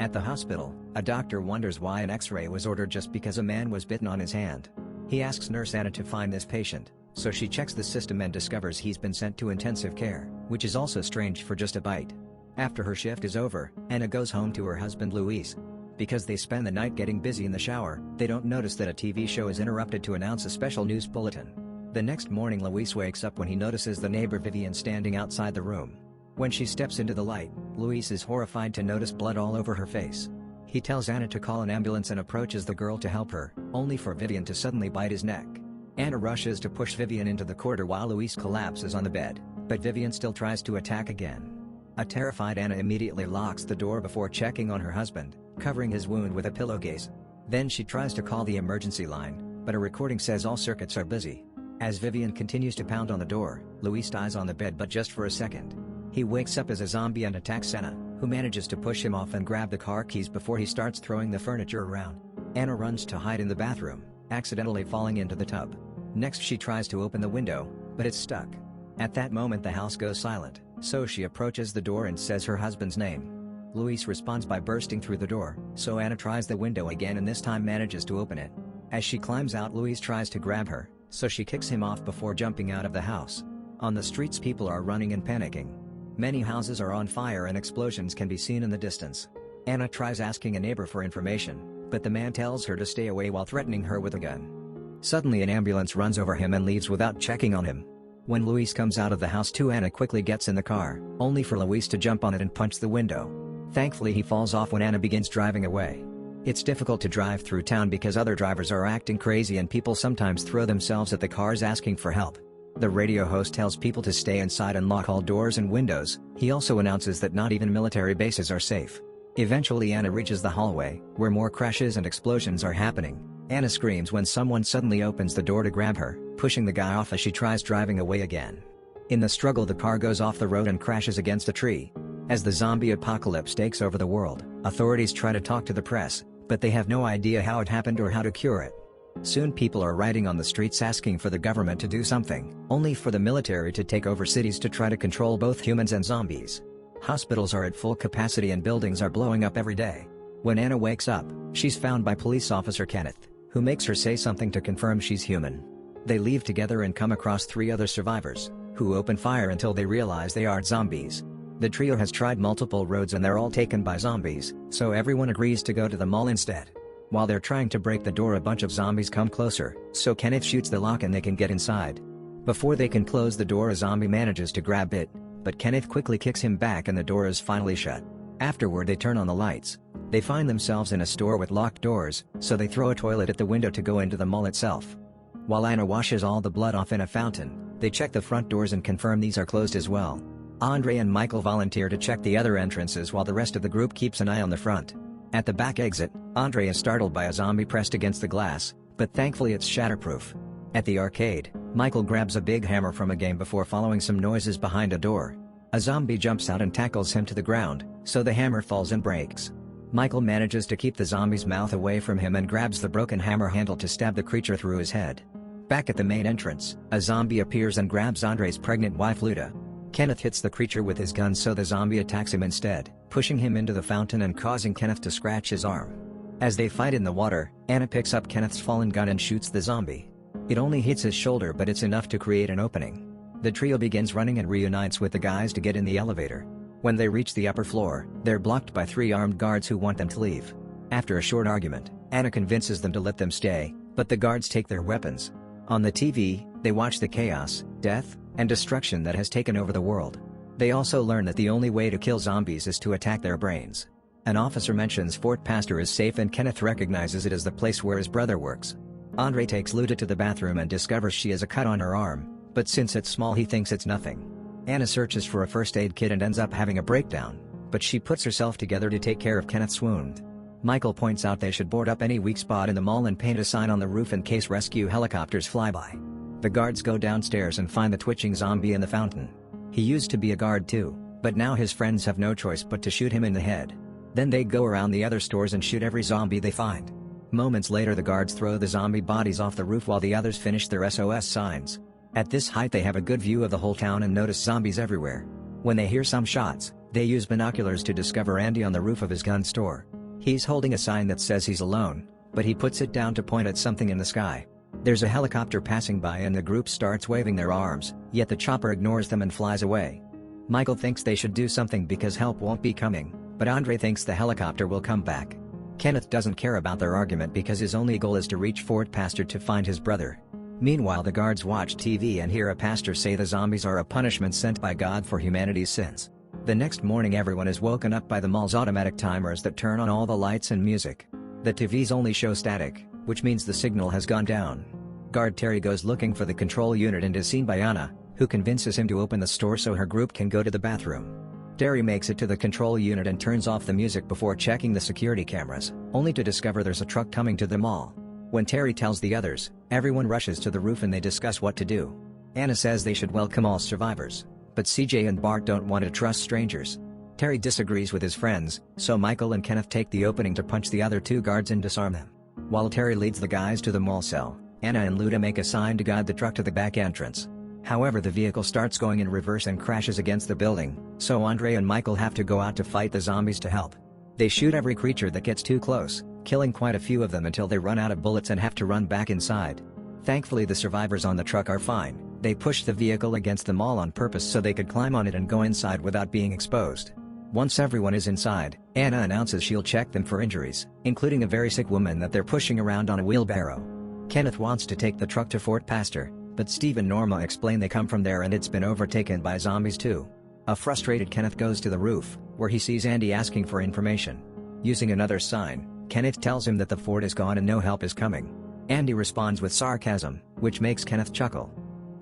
At the hospital, a doctor wonders why an x-ray was ordered just because a man was bitten on his hand. He asks Nurse Anna to find this patient, so she checks the system and discovers he's been sent to intensive care, which is also strange for just a bite. After her shift is over, Anna goes home to her husband Luis. Because they spend the night getting busy in the shower, they don't notice that a TV show is interrupted to announce a special news bulletin. The next morning Luis wakes up when he notices the neighbor Vivian standing outside the room. When she steps into the light, Luis is horrified to notice blood all over her face. He tells Anna to call an ambulance and approaches the girl to help her, only for Vivian to suddenly bite his neck. Anna rushes to push Vivian into the corridor while Luis collapses on the bed, but Vivian still tries to attack again. A terrified Anna immediately locks the door before checking on her husband, covering his wound with a pillowcase. Then she tries to call the emergency line, but a recording says all circuits are busy. As Vivian continues to pound on the door, Luis dies on the bed but just for a second. He wakes up as a zombie and attacks Anna, who manages to push him off and grab the car keys before he starts throwing the furniture around. Anna runs to hide in the bathroom, accidentally falling into the tub. Next she tries to open the window, but it's stuck. At that moment the house goes silent, so she approaches the door and says her husband's name. Luis responds by bursting through the door, so Anna tries the window again and this time manages to open it. As she climbs out, Luis tries to grab her, so she kicks him off before jumping out of the house. On the streets people are running and panicking. Many houses are on fire and explosions can be seen in the distance. Anna tries asking a neighbor for information, but the man tells her to stay away while threatening her with a gun. Suddenly an ambulance runs over him and leaves without checking on him. When Luis comes out of the house too, Anna quickly gets in the car, only for Luis to jump on it and punch the window. Thankfully he falls off when Anna begins driving away. It's difficult to drive through town because other drivers are acting crazy and people sometimes throw themselves at the cars asking for help. The radio host tells people to stay inside and lock all doors and windows. He also announces that not even military bases are safe. Eventually Anna reaches the hallway, where more crashes and explosions are happening. Anna screams when someone suddenly opens the door to grab her, pushing the guy off as she tries driving away again. In the struggle the car goes off the road and crashes against a tree. As the zombie apocalypse takes over the world, authorities try to talk to the press, but they have no idea how it happened or how to cure it. Soon people are rioting on the streets asking for the government to do something, only for the military to take over cities to try to control both humans and zombies. Hospitals are at full capacity and buildings are blowing up every day. When Anna wakes up, she's found by police officer Kenneth, who makes her say something to confirm she's human. They leave together and come across 3 other survivors, who open fire until they realize they are zombies. The trio has tried multiple roads and they're all taken by zombies, so everyone agrees to go to the mall instead. While they're trying to break the door, a bunch of zombies come closer, so Kenneth shoots the lock and they can get inside. Before they can close the door, a zombie manages to grab it, but Kenneth quickly kicks him back and the door is finally shut. Afterward they turn on the lights. They find themselves in a store with locked doors, so they throw a toilet at the window to go into the mall itself. While Anna washes all the blood off in a fountain, they check the front doors and confirm these are closed as well. Andre and Michael volunteer to check the other entrances while the rest of the group keeps an eye on the front. At the back exit, Andre is startled by a zombie pressed against the glass, but thankfully it's shatterproof. At the arcade, Michael grabs a big hammer from a game before following some noises behind a door. A zombie jumps out and tackles him to the ground, so the hammer falls and breaks. Michael manages to keep the zombie's mouth away from him and grabs the broken hammer handle to stab the creature through his head. Back at the main entrance, a zombie appears and grabs Andre's pregnant wife Luda. Kenneth hits the creature with his gun, so the zombie attacks him instead, pushing him into the fountain and causing Kenneth to scratch his arm. As they fight in the water, Anna picks up Kenneth's fallen gun and shoots the zombie. It only hits his shoulder, but it's enough to create an opening. The trio begins running and reunites with the guys to get in the elevator. When they reach the upper floor, they're blocked by 3 armed guards who want them to leave. After a short argument, Anna convinces them to let them stay, but the guards take their weapons. On the TV, they watch the chaos, death, and destruction that has taken over the world. They also learn that the only way to kill zombies is to attack their brains. An officer mentions Fort Pastor is safe and Kenneth recognizes it as the place where his brother works. Andre takes Luda to the bathroom and discovers she has a cut on her arm, but since it's small he thinks it's nothing. Anna searches for a first aid kit and ends up having a breakdown, but she puts herself together to take care of Kenneth's wound. Michael points out they should board up any weak spot in the mall and paint a sign on the roof in case rescue helicopters fly by. The guards go downstairs and find the twitching zombie in the fountain. He used to be a guard too, but now his friends have no choice but to shoot him in the head. Then they go around the other stores and shoot every zombie they find. Moments later the guards throw the zombie bodies off the roof while the others finish their SOS signs. At this height they have a good view of the whole town and notice zombies everywhere. When they hear some shots, they use binoculars to discover Andy on the roof of his gun store. He's holding a sign that says he's alone, but he puts it down to point at something in the sky. There's a helicopter passing by and the group starts waving their arms, yet the chopper ignores them and flies away. Michael thinks they should do something because help won't be coming, but Andre thinks the helicopter will come back. Kenneth doesn't care about their argument because his only goal is to reach Fort Pastor to find his brother. Meanwhile, the guards watch TV and hear a pastor say the zombies are a punishment sent by God for humanity's sins. The next morning, everyone is woken up by the mall's automatic timers that turn on all the lights and music. The TVs only show static, which means the signal has gone down. Guard Terry goes looking for the control unit and is seen by Anna, who convinces him to open the store so her group can go to the bathroom. Terry makes it to the control unit and turns off the music before checking the security cameras, only to discover there's a truck coming to the mall. When Terry tells the others, everyone rushes to the roof and they discuss what to do. Anna says they should welcome all survivors, but CJ and Bart don't want to trust strangers. Terry disagrees with his friends, so Michael and Kenneth take the opening to punch the other two guards and disarm them. While Terry leads the guys to the mall cell, Anna and Luda make a sign to guide the truck to the back entrance. However, the vehicle starts going in reverse and crashes against the building, so Andre and Michael have to go out to fight the zombies to help. They shoot every creature that gets too close, killing quite a few of them until they run out of bullets and have to run back inside. Thankfully, the survivors on the truck are fine. They push the vehicle against the mall on purpose so they could climb on it and go inside without being exposed. Once everyone is inside, Anna announces she'll check them for injuries, including a very sick woman that they're pushing around on a wheelbarrow. Kenneth wants to take the truck to Fort Pastor, but Steve and Norma explain they come from there and it's been overtaken by zombies too. A frustrated Kenneth goes to the roof, where he sees Andy asking for information. Using another sign, Kenneth tells him that the fort is gone and no help is coming. Andy responds with sarcasm, which makes Kenneth chuckle.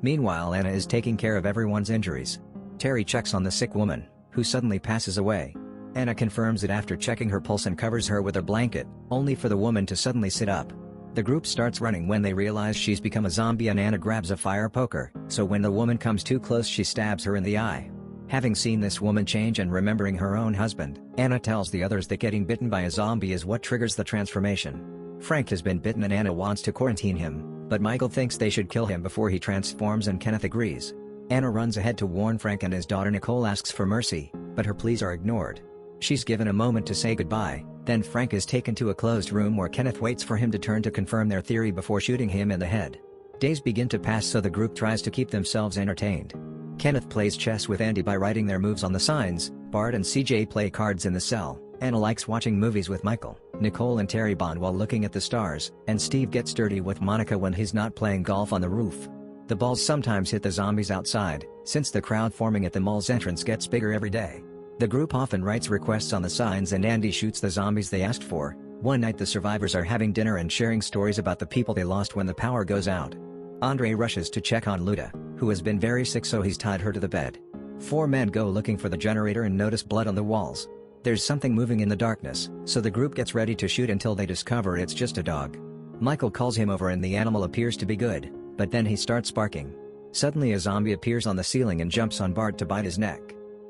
Meanwhile, Anna is taking care of everyone's injuries. Terry checks on the sick woman, who suddenly passes away. Anna confirms it after checking her pulse and covers her with a blanket, only for the woman to suddenly sit up. The group starts running when they realize she's become a zombie and Anna grabs a fire poker, so when the woman comes too close she stabs her in the eye. Having seen this woman change and remembering her own husband, Anna tells the others that getting bitten by a zombie is what triggers the transformation. Frank has been bitten and Anna wants to quarantine him, but Michael thinks they should kill him before he transforms and Kenneth agrees. Anna runs ahead to warn Frank and his daughter Nicole asks for mercy, but her pleas are ignored. She's given a moment to say goodbye, then Frank is taken to a closed room where Kenneth waits for him to turn to confirm their theory before shooting him in the head. Days begin to pass so the group tries to keep themselves entertained. Kenneth plays chess with Andy by writing their moves on the signs, Bart and CJ play cards in the cell, Anna likes watching movies with Michael, Nicole and Terry bond while looking at the stars, and Steve gets dirty with Monica when he's not playing golf on the roof. The balls sometimes hit the zombies outside, since the crowd forming at the mall's entrance gets bigger every day. The group often writes requests on the signs and Andy shoots the zombies they asked for. One night the survivors are having dinner and sharing stories about the people they lost when the power goes out. Andre rushes to check on Luda, who has been very sick, so he's tied her to the bed. 4 men go looking for the generator and notice blood on the walls. There's something moving in the darkness, so the group gets ready to shoot until they discover it's just a dog. Michael calls him over and the animal appears to be good, but then he starts barking. Suddenly a zombie appears on the ceiling and jumps on Bart to bite his neck.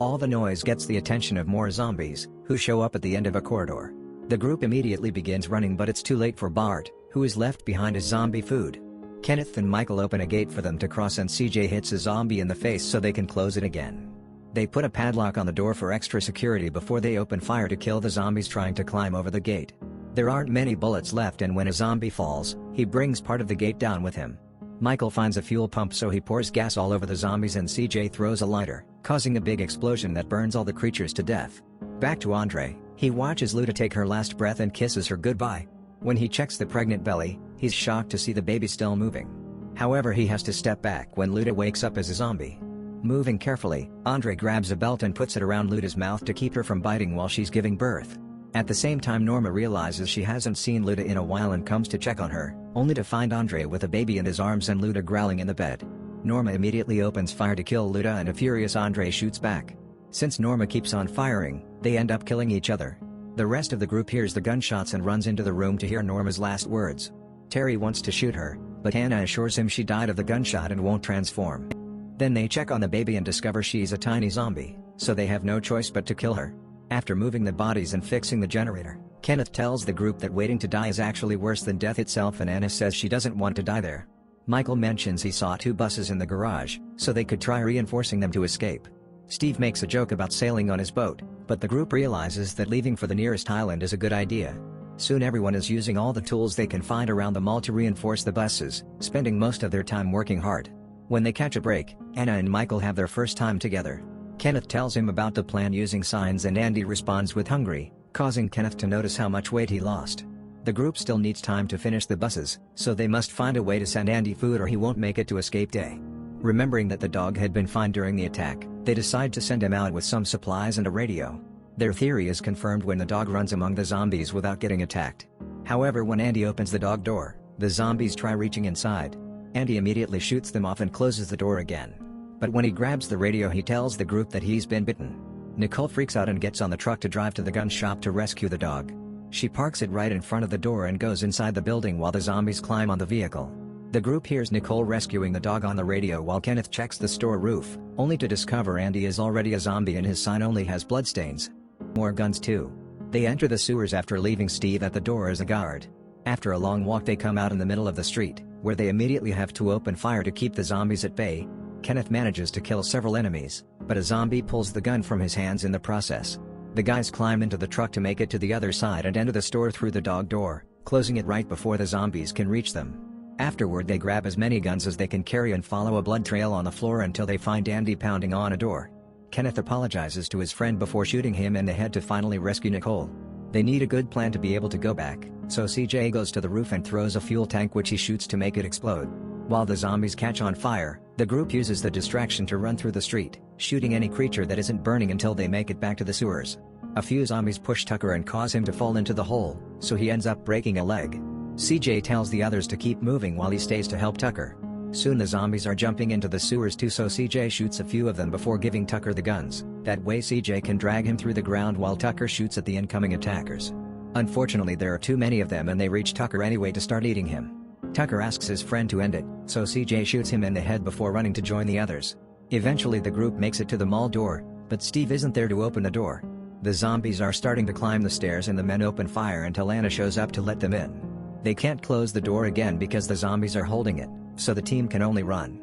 All the noise gets the attention of more zombies, who show up at the end of a corridor. The group immediately begins running, but it's too late for Bart, who is left behind his zombie food. Kenneth and Michael open a gate for them to cross and CJ hits a zombie in the face so they can close it again. They put a padlock on the door for extra security before they open fire to kill the zombies trying to climb over the gate. There aren't many bullets left and when a zombie falls, he brings part of the gate down with him. Michael finds a fuel pump so he pours gas all over the zombies and CJ throws a lighter, causing a big explosion that burns all the creatures to death. Back to Andre, he watches Luda take her last breath and kisses her goodbye. When he checks the pregnant belly, he's shocked to see the baby still moving. However, he has to step back when Luda wakes up as a zombie. Moving carefully, Andre grabs a belt and puts it around Luda's mouth to keep her from biting while she's giving birth. At the same time, Norma realizes she hasn't seen Luda in a while and comes to check on her, only to find Andre with a baby in his arms and Luda growling in the bed. Norma immediately opens fire to kill Luda and a furious Andre shoots back. Since Norma keeps on firing, they end up killing each other. The rest of the group hears the gunshots and runs into the room to hear Norma's last words. Terry wants to shoot her, but Hannah assures him she died of the gunshot and won't transform. Then they check on the baby and discover she's a tiny zombie, so they have no choice but to kill her. After moving the bodies and fixing the generator, Kenneth tells the group that waiting to die is actually worse than death itself, and Anna says she doesn't want to die there. Michael mentions he saw 2 buses in the garage, so they could try reinforcing them to escape. Steve makes a joke about sailing on his boat, but the group realizes that leaving for the nearest island is a good idea. Soon everyone is using all the tools they can find around the mall to reinforce the buses, spending most of their time working hard. When they catch a break, Anna and Michael have their first time together. Kenneth tells him about the plan using signs and Andy responds with hungry, causing Kenneth to notice how much weight he lost. The group still needs time to finish the buses, so they must find a way to send Andy food or he won't make it to escape day. Remembering that the dog had been fine during the attack, they decide to send him out with some supplies and a radio. Their theory is confirmed when the dog runs among the zombies without getting attacked. However, when Andy opens the dog door, the zombies try reaching inside. Andy immediately shoots them off and closes the door again. But when he grabs the radio, he tells the group that he's been bitten. Nicole freaks out and gets on the truck to drive to the gun shop to rescue the dog. She parks it right in front of the door and goes inside the building while the zombies climb on the vehicle. The group hears Nicole rescuing the dog on the radio while Kenneth checks the store roof, only to discover Andy is already a zombie and his sign only has bloodstains. More guns too. They enter the sewers after leaving Steve at the door as a guard. After a long walk, they come out in the middle of the street, where they immediately have to open fire to keep the zombies at bay. Kenneth manages to kill several enemies, but a zombie pulls the gun from his hands in the process. The guys climb into the truck to make it to the other side and enter the store through the dog door, closing it right before the zombies can reach them. Afterward, they grab as many guns as they can carry and follow a blood trail on the floor until they find Andy pounding on a door. Kenneth apologizes to his friend before shooting him in the head to finally rescue Nicole. They need a good plan to be able to go back, so CJ goes to the roof and throws a fuel tank which he shoots to make it explode. While the zombies catch on fire, the group uses the distraction to run through the street, shooting any creature that isn't burning until they make it back to the sewers. A few zombies push Tucker and cause him to fall into the hole, so he ends up breaking a leg. CJ tells the others to keep moving while he stays to help Tucker. Soon the zombies are jumping into the sewers too, so CJ shoots a few of them before giving Tucker the guns. That way CJ can drag him through the ground while Tucker shoots at the incoming attackers. Unfortunately, there are too many of them and they reach Tucker anyway to start eating him. Tucker asks his friend to end it, so CJ shoots him in the head before running to join the others. Eventually the group makes it to the mall door, but Steve isn't there to open the door. The zombies are starting to climb the stairs and the men open fire until Anna shows up to let them in. They can't close the door again because the zombies are holding it, so the team can only run.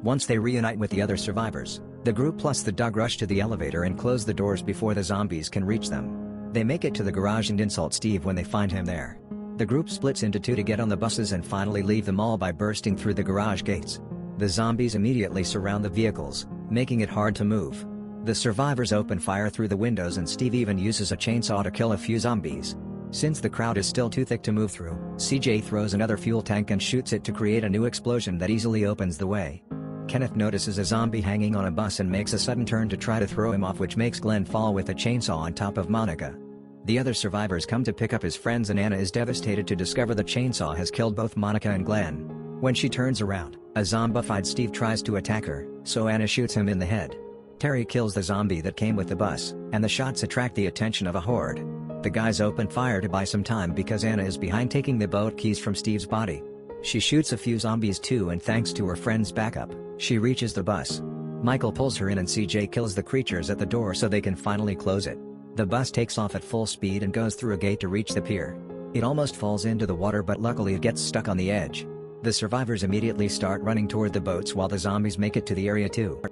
Once they reunite with the other survivors, the group plus the dog rush to the elevator and close the doors before the zombies can reach them. They make it to the garage and insult Steve when they find him there. The group splits into two to get on the buses and finally leave the mall by bursting through the garage gates. The zombies immediately surround the vehicles, making it hard to move. The survivors open fire through the windows and Steve even uses a chainsaw to kill a few zombies. Since the crowd is still too thick to move through, CJ throws another fuel tank and shoots it to create a new explosion that easily opens the way. Kenneth notices a zombie hanging on a bus and makes a sudden turn to try to throw him off, which makes Glenn fall with a chainsaw on top of Monica. The other survivors come to pick up his friends and Anna is devastated to discover the chainsaw has killed both Monica and Glenn. When she turns around, a zombified Steve tries to attack her, so Anna shoots him in the head. Terry kills the zombie that came with the bus, and the shots attract the attention of a horde. The guys open fire to buy some time because Anna is behind taking the boat keys from Steve's body. She shoots a few zombies too, and thanks to her friend's backup, she reaches the bus. Michael pulls her in and CJ kills the creatures at the door so they can finally close it. The bus takes off at full speed and goes through a gate to reach the pier. It almost falls into the water, but luckily it gets stuck on the edge. The survivors immediately start running toward the boats while the zombies make it to the area too.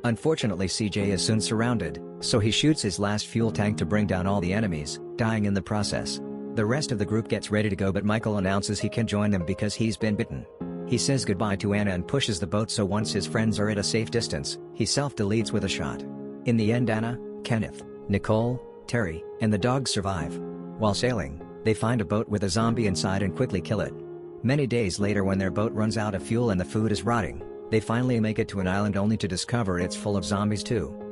Unfortunately, CJ is soon surrounded, so he shoots his last fuel tank to bring down all the enemies, dying in the process. The rest of the group gets ready to go, but Michael announces he can join them because he's been bitten. He says goodbye to Anna and pushes the boat, so once his friends are at a safe distance, he self-deletes with a shot. In the end, Anna, Kenneth, Nicole, Terry, and the dogs survive. While sailing, they find a boat with a zombie inside and quickly kill it. Many days later, when their boat runs out of fuel and the food is rotting, they finally make it to an island only to discover it's full of zombies too.